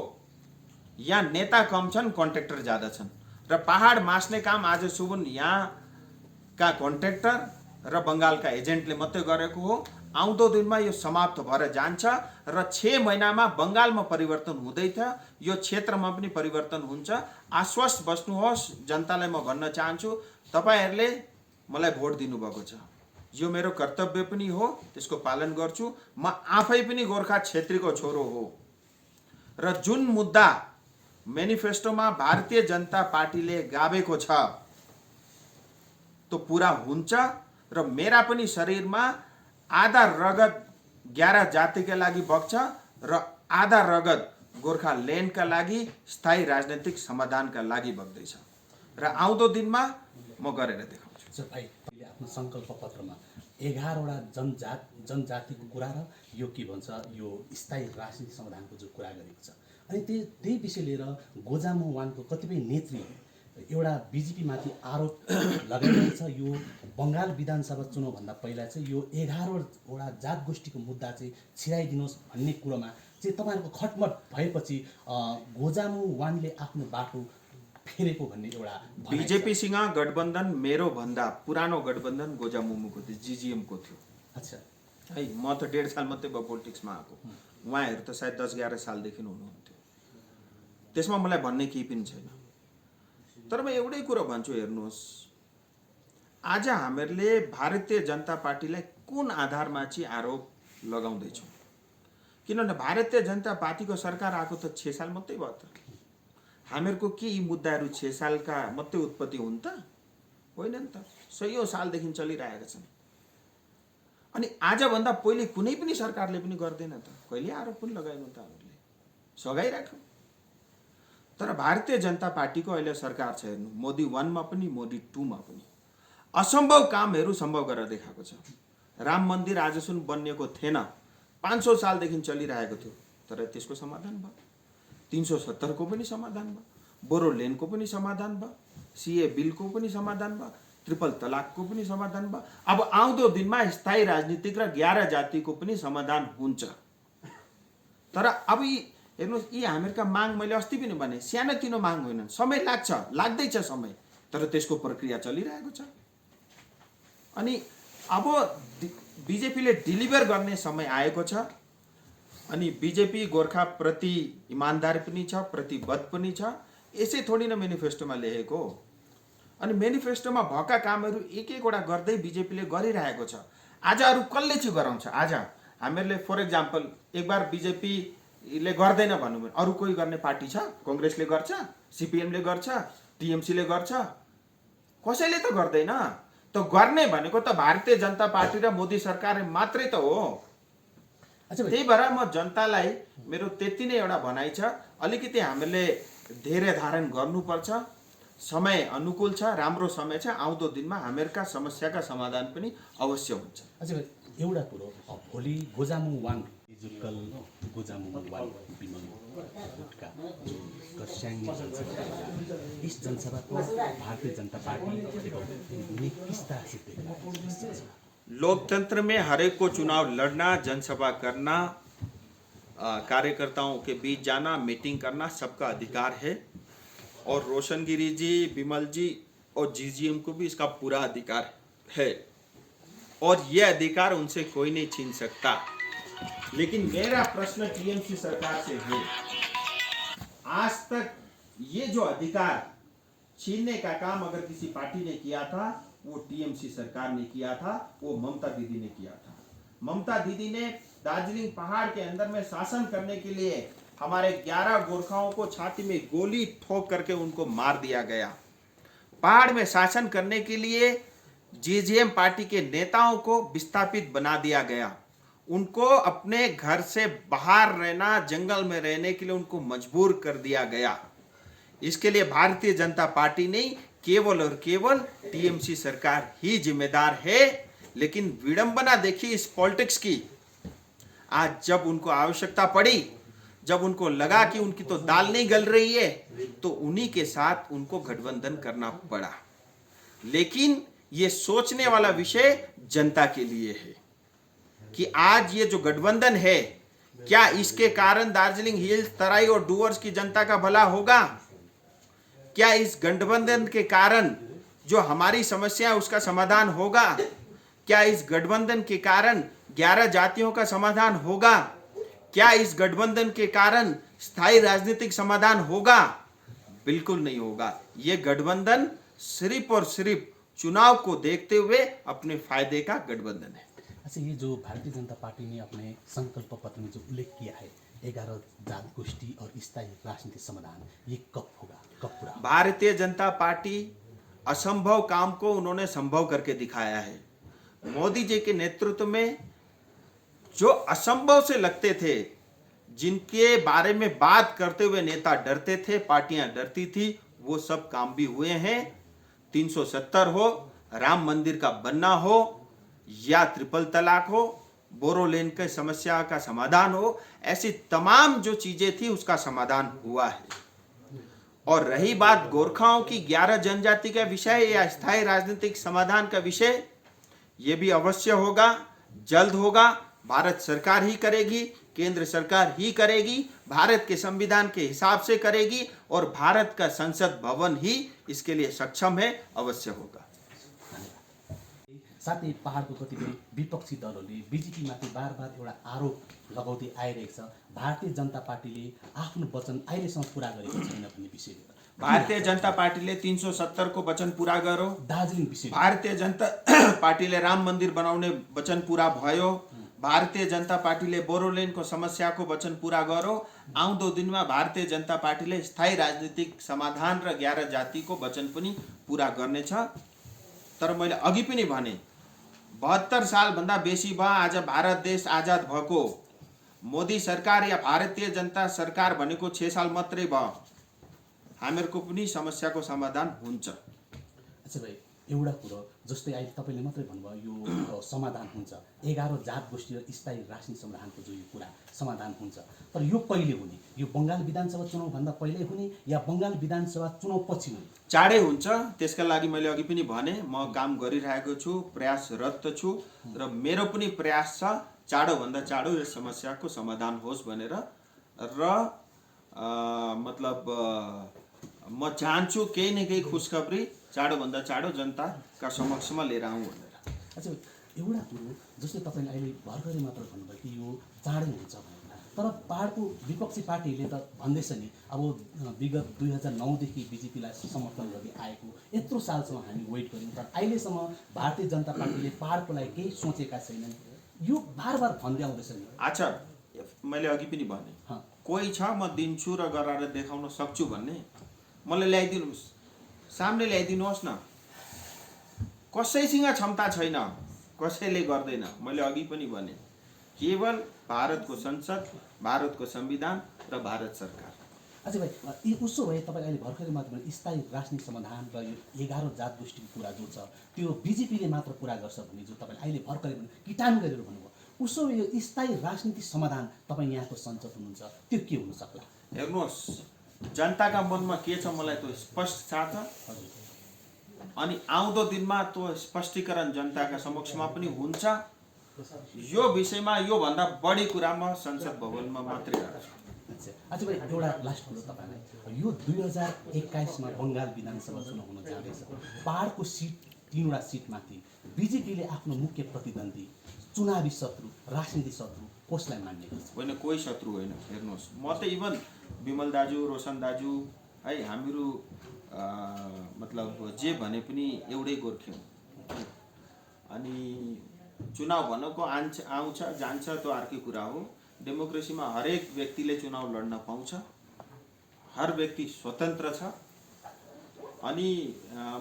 यहाँ नेता कम छन्, कन्ट्र्याक्टर ज्यादा छन् र पहाड मास्ने काम आज सुबुन यहाँका कन्ट्र्याक्टर र बङ्गालका एजेन्टले मात्रै गरेको हो। आउँदो दिनमा यो समाप्त भएर जान्छ र 6 महिनामा बङ्गालमा परिवर्तन हुँदै थियो, यो क्षेत्रमा पनि परिवर्तन हुन्छ। आश्वस्त बस्नुहोस्। जनतालाई म भन्न चाहन्छु, तपाईहरूले मलाई भोट दिनुभएको छ, यो मेरो कर्तव्य पनि हो, त्यसको पालन गर्छु। म आफै पनि गोर्खा क्षेत्रीको छोरो हो र जुन मुद्दा मेनिफेस्टोमा भारतीय जनता पार्टीले गाभेको छ त्यो पुरा हुन्छ र मेरा पनि शरीरमा आधा रगत 11 जातिका लागि बग्छ र आधा रगत गोर्खाल्यान्डका लागि स्थायी राजनीतिक समाधानका लागि बग्दैछ र आउँदो दिनमा म गरेर देखाउँछु। भाइले आफ्नो सङ्कल्प पत्रमा 11वटा जनजातिको कुरा र यो के भन्छ यो स्थायी राजनीतिक समाधानको जो कुरा गरेको छ, अनि त्यही विषय लिएर गोजामु वानको कतिपय नेत्री एउटा बिजेपीमाथि आरोप लगाइरहेको छ। यो बङ्गाल विधानसभा चुनावभन्दा पहिला चाहिँ यो 11वटा जात गोष्ठीको मुद्दा चाहिँ छिराइदिनुहोस् भन्ने कुरोमा चाहिँ तपाईँहरूको खटमट भएपछि गोजामु वानले आफ्नो बाटो फेरेको भन्ने एउटा बिजेपीसँग गठबन्धन मेरो भन्दा पुरानो गठबन्धन गोजामुमुको थियो, जिजिएमको थियो। अच्छा है, म त 1.5 साल मात्रै भयो पोलिटिक्समा आएको, उहाँहरू त सायद 10-11 सालदेखि हुनुहुन्थ्यो। त्यसमा मलाई भन्ने केही पनि छैन। तर म एउटै कुरो भन्छु, हेर्नुहोस्, आज हामीहरूले भारतीय जनता पार्टीलाई कुन आधारमा चाहिँ आरोप लगाउँदैछौँ? किनभने भारतीय जनता पार्टीको सरकार आएको त 6 साल मात्रै भयो त। हामीहरूको के यी मुद्दाहरू 6 सालका मात्रै उत्पत्ति हुन् त? होइन नि त, सयौं सालदेखि चलिरहेका छन्। अनि आजभन्दा पहिले कुनै पनि सरकारले पनि गर्दैन त, कहिले आरोप पनि लगाएन त, हामीहरूले सघाइराख्यौँ। तर भारतीय जनता पार्टीको अहिले सरकार छ, हेर्नु, मोदी 1 मा पनि मोदी 2 मा पनि असम्भव कामहरू सम्भव गरेर देखाएको छ। राम मन्दिर आजसम्म बनिएको थिएन, 500 सालदेखि चलिरहेको थियो, तर त्यसको समाधान भयो। 370 को पनि समाधान भयो, बोरोल्यान्डको पनि समाधान भयो, सीए बिलको पनि समाधान भयो, ट्रिपल तलाकको पनि समाधान भयो। अब आउँदो दिनमा स्थायी राजनीतिक र 11 जातिको पनि समाधान हुन्छ। तर अब हेर्नुहोस्, यी हामीहरूका माग मैले अस्ति पनि भने सानोतिनो माग होइनन्, समय लाग्छ, लाग्दैछ समय, तर त्यसको प्रक्रिया चलिरहेको छ। अनि अब बिजेपीले डिलिभर गर्ने समय आएको छ। अनि बिजेपी गोर्खा प्रति इमान्दार पनि छ, प्रतिबद्ध पनि छ। यसै थोडी न मेनिफेस्टोमा लेखेको। अनि मेनिफेस्टोमा भएका कामहरू एक एकवटा गर्दै बिजेपीले गरिरहेको छ। आज अरू कसले चाहिँ गराउँछ? आज हामीहरूले फर एक्जाम्पल एक बार बिजेपीले गर्दैन भन्नु भने अरू कोही गर्ने पार्टी छ? कांग्रेसले गर्छ, सिपिएमले गर्छ, टिएमसीले गर्छ, कसैले त गर्दैन। त गर्ने भनेको त भारतीय जनता पार्टी र मोदी सरकारले मात्रै त हो। त्यही भएर म जनतालाई मेरो त्यति नै एउटा भनाइ छ, अलिकति हामीले धेरै धारण गर्नुपर्छ। समय अनुकूल छ, राम्रो समय छ। आउँदो दिनमा हामीहरूका समस्याका समाधान पनि अवश्य हुन्छ। अच्छा, एउटा कुरो, भोलि गोजामु वान जुक्कल गोजामु वान विमल गुटका कर्स्याङ इस जनसभाको भारतीय जनता पार्टी किस तरह से देख? लोकतंत्र में हर एक को चुनाव लड़ना, जनसभा करना, कार्यकर्ताओं के बीच जाना, मीटिंग करना सबका अधिकार है। और रोशनगिरी जी, विमल जी और जीजीएम को भी इसका पूरा अधिकार है और ये अधिकार उनसे कोई नहीं छीन सकता। लेकिन मेरा प्रश्न टीएमसी सरकार से है, आज तक ये जो अधिकार छीनने का काम अगर किसी पार्टी ने किया था, वो टीएमसी सरकार ने किया था, वो ममता दीदी ने किया था। ममता दीदी ने दार्जिलिंग पहाड़ के अंदर में शासन करने के लिए हमारे 11 गोरखाओं को छाती में गोली ठोक करके उनको मार दिया गया। पहाड़ में शासन करने के लिए जेजेएम पार्टी के नेताओं को विस्थापित बना दिया गया। उनको अपने घर से बाहर रहना, जंगल में रहने के लिए उनको मजबूर कर दिया गया। इसके लिए भारतीय जनता पार्टी नहीं, केवल और केवल टीएमसी सरकार ही जिम्मेदार है। लेकिन विडंबना देखिए इस पॉलिटिक्स की। आज जब उनको आवश्यकता पड़ी, जब उनको लगा कि उनकी तो दाल नहीं गल रही है, तो उन्हीं के साथ उनको गठबंधन करना पड़ा। लेकिन ये सोचने वाला विषय जनता के लिए है कि आज ये जो गठबंधन है, क्या इसके कारण दार्जिलिंग हिल्स, तराई और डूवर्स की जनता का भला होगा? क्या इस गठबंधन के कारण जो हमारी समस्या है उसका समाधान होगा? क्या इस गठबंधन के कारण 11 जातियों का समाधान होगा? क्या इस गठबंधन के कारण स्थायी राजनीतिक समाधान होगा? बिल्कुल नहीं होगा। ये गठबंधन सिर्फ और सिर्फ चुनाव को देखते हुए अपने फायदे का गठबंधन है। अच्छा, ये जो भारतीय जनता पार्टी ने अपने संकल्प पत्र में जो उल्लेख किया है 11 जात गोष्ठी और स्थायी राजनीतिक समाधान, ये कब होगा, कब पूरा? भारतीय जनता पार्टी असंभव काम को उन्होंने संभव करके दिखाया है। मोदी जी के नेतृत्व में जो असंभव से लगते थे, जिनके बारे में बात करते हुए नेता डरते थे, पार्टियां डरती थी, वो सब काम भी हुए हैं। 370 हो, राम मंदिर का बनना हो, या ट्रिपल तलाक हो, बोरोलेन के समस्या का समाधान हो, ऐसी तमाम जो चीजें थी उसका समाधान हुआ है। और रही बात गोरखाओं की 11 जनजाति का विषय या स्थायी राजनीतिक समाधान का विषय, ये भी अवश्य होगा, जल्द होगा। भारत सरकार ही करेगी, केंद्र सरकार ही करेगी, भारत के संविधान के हिसाब से करेगी, और भारत का संसद भवन ही इसके लिए सक्षम है, अवश्य होगा। साथै पहाडको कतिपय विपक्षी दलहरूले बिजेपीमाथि बार एउटा आरोप लगाउँदै आइरहेको छ। भारतीय जनता पार्टीले आफ्नो वचन अहिलेसम्म पुरा गरेको छैन भन्ने विषय लिएर भारतीय जनता पार्टीले 370 को वचन पूरा गर्यो। दार्जिलिङ विषय भारतीय जनता पार्टीले राम मन्दिर बनाउने वचन पूरा भयो। भारतीय जनता पार्टीले बोरोलेनको समस्याको वचन पूरा गर्यो। आउँदो दिनमा भारतीय जनता पार्टीले स्थायी राजनीतिक समाधान र 11 जातिको वचन पनि पूरा गर्नेछ। तर मैले अघि पनि भने 72 सालभन्दा बेसी भयो आज भारत देश आजाद भएको। मोदी सरकार या भारतीय जनता सरकार भनेको 6 साल मात्रै भयो। हामीहरूको पनि समस्याको समाधान हुन्छ। अच्छा भाइ, एउटा कुरो जस्तै अहिले तपाईँले मात्रै भन्नुभयो यो समाधान हुन्छ, 11 जात गोष्ठी र स्थायी राजनीतिक समाधानको जो यो कुरा समाधान हुन्छ, तर यो कहिले हुने? यो बङ्गाल विधानसभा चुनावभन्दा पहिले हुने या बङ्गाल विधानसभा चुनाव पछि हुने? चाँडै हुन्छ। त्यसका लागि मैले अघि पनि भने म काम गरिरहेको छु, प्रयासरत छु, र मेरो पनि प्रयास छ चाँडोभन्दा चाँडो यस समस्याको समाधान होस् भनेर। र म चाहन्छु केही न केही खुशखबरी चाँडोभन्दा चाँडो जनताका समक्षमा लिएर आउँ भनेर। अच्छा, एउटा कुरो जस्तै तपाईँले अहिले भर्खरै मात्र भन्नुभयो कि यो चाँडै हुन्छ भनेर, तर पहाडको विपक्षी पार्टीहरूले त भन्दैछ नि, अब विगत 2009 देखि बिजेपीलाई समर्थन गर्दै आएको, यत्रो सालसम्म हामी वेट गऱ्यौँ, तर अहिलेसम्म भारतीय जनता पार्टीले पहाडको लागि केही सोचेका छैनन्। यो बार बार भन्दै आउँदैछ नि। अच्छा, मैले अघि पनि भने कोही छ म दिन्छु र गराएर देखाउन सक्छु भन्ने, मलाई ल्याइदिनुहोस्, सामने ल्याइदिनुहोस् न। कसैसँग क्षमता छैन, कसैले गर्दैन। मैले अघि पनि भने केवल भारतको संसद, भारतको संविधान र भारत सरकार। अच्छा भाइ, उसो भए तपाईँ अहिले भर्खरै मात्र भने स्थायी राजनीतिक समाधान र यो 11 जात गोष्ठीको कुरा जो छ त्यो बिजेपीले मात्र पुरा गर्छ भन्ने जो तपाईँले अहिले भर्खरै भने किटान गरेर भन्नुभयो, उसो यो स्थायी राजनीतिक समाधान तपाईँ यहाँको संसद हुनुहुन्छ, त्यो के हुन सक्ला? हेर्नुहोस्, जनताका मनमा के छ मलाई त्यो स्पष्ट थाहा छ। अनि आउँदो दिनमा त्यो स्पष्टीकरण जनताका समक्षमा पनि हुन्छ। यो विषयमा योभन्दा बढी कुरा म संसद भवनमा मात्रै गर्छु। अच्छा भाइ, एउटा लास्ट कुरो तपाईँलाई, यो 2021 मा बङ्गाल विधानसभा चुनाव हुन जाँदैछ। पहाडको सिट 3वटा सिटमाथि बिजेपीले आफ्नो मुख्य प्रतिद्वन्दी, चुनावी शत्रु, राजनीतिक शत्रु कसलाई मान्ने गर्छ? होइन, कोही शत्रु होइन। हेर्नुहोस्, म त इभन विमल दाजु, रोशन दाजु, है हामीहरू मतलब जे भने पनि एउटै गोर्खे हौँ। अनि चुनाव भनेको आउँछ जान्छ त्यो अर्कै कुरा हो। डेमोक्रेसीमा हरेक व्यक्तिले चुनाव लड्न पाउँछ, हर व्यक्ति स्वतन्त्र छ। अनि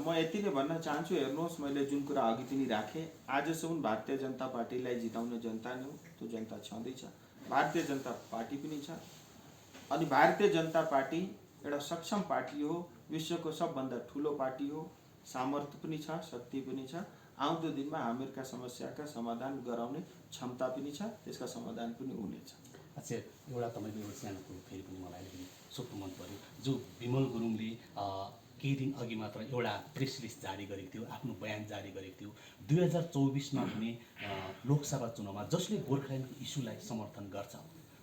म यति नै भन्न चाहन्छु, हेर्नुहोस् मैले जुन कुरा अघि पनि राखेँ, आजसम्म भारतीय जनता पार्टीलाई जिताउने जनता नै हो, त्यो जनता छँदैछ। भारतीय जनता पार्टी पनि छ। अनि भारतीय जनता पार्टी एउटा सक्षम पार्टी हो, विश्वको सबभन्दा ठुलो पार्टी हो, सामर्थ्य पनि छ, शक्ति पनि छ। आउँदो दिनमा हामीहरूका समस्याका समाधान गराउने क्षमता पनि छ, त्यसका समाधान पनि हुनेछ। अच्छा, एउटा तपाईँको एउटा सानो कुरो फेरि पनि मलाई अलिकति सोध्नु मन पर्यो। जो विमल गुरुङले केही दिन अघि मात्र एउटा प्रेस रिलिज जारी गरेको थियो, आफ्नो बयान जारी गरेको थियो, 2024मा हुने लोकसभा चुनावमा जसले गोर्खाल्यान्डको इस्युलाई समर्थन गर्छ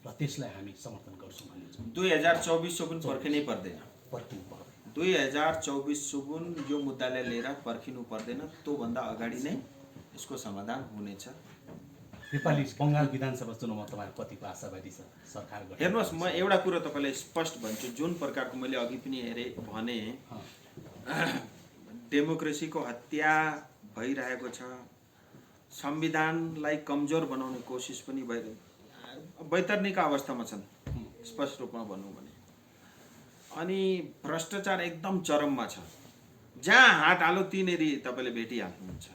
र त्यसलाई हामी समर्थन गर्छौँ भन्ने छ। 2024 सुबुन पर्खिनै पर्दैन, पर्खिनु पर्दैन। 2024 सुबुन यो मुद्दालाई लिएर पर्खिनु पर्दैन, त्योभन्दा अगाडि नै यसको समाधान हुनेछ। नेपाली बङ्गाल विधानसभा चुनावमा तपाईँहरू कतिको आशावादी छ सरकार गठन? हेर्नुहोस्, म एउटा कुरो तपाईँलाई स्पष्ट भन्छु, जुन प्रकारको मैले अघि पनि भने डेमोक्रेसीको हत्या भइरहेको छ, संविधानलाई कमजोर बनाउने कोसिस पनि भइरहेको, वैतरणिक अवस्थामा छन् स्पष्ट रूपमा भनौँ भने। अनि भ्रष्टाचार एकदम चरममा छ, जहाँ हात हालो तिनीहरू तपाईँले भेटिहाल्नुहुन्छ।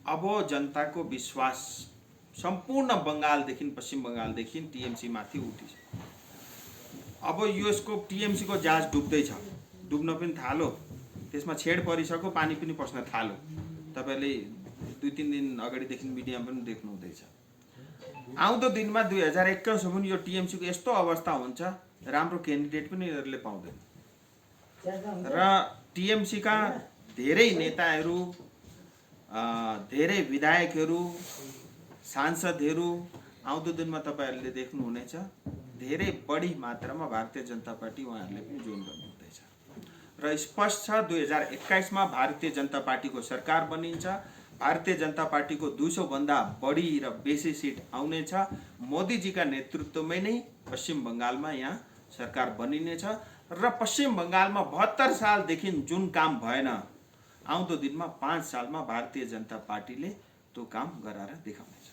अब जनताको विश्वास सम्पूर्ण बङ्गालदेखि पश्चिम बङ्गालदेखि टिएमसी माथि उठिछ। अब यसको टिएमसीको जहाज डुब्दैछ, डुब्न पनि थालो, त्यसमा छेड परिसक्यो, पानी पनि पस्न थालो। तपाईँले 2-3 दिन अगाडिदेखि मिडियामा पनि देख्नुहुँदैछ। आउँदो दिनमा 2021 सम्म यो टिएमसीको यस्तो अवस्था हुन्छ, राम्रो क्यान्डिडेट पनि यिनीहरूले पाउँदैन। र टिएमसीका धेरै नेताहरू, धेरै विधायकहरू, सांसदहरू आउँदो दिनमा तपाईँहरूले देख्नुहुनेछ, धेरै बढी मात्रामा भारतीय जनता पार्टी उहाँहरूले पनि जोइन गर्नुहुँदैछ। र स्पष्ट छ 2021मा भारतीय जनता पार्टीको सरकार बनिन्छ। भारतीय जनता पार्टीको 200 भन्दा बढी र बेसी सिट आउनेछ। मोदीजीका नेतृत्वमै नै पश्चिम बङ्गालमा यहाँ सरकार बनिनेछ। र पश्चिम बङ्गालमा 72 सालदेखि जुन काम भएन, आउँदो दिनमा 5 सालमा भारतीय जनता पार्टीले त्यो काम गराएर देखाउनेछ।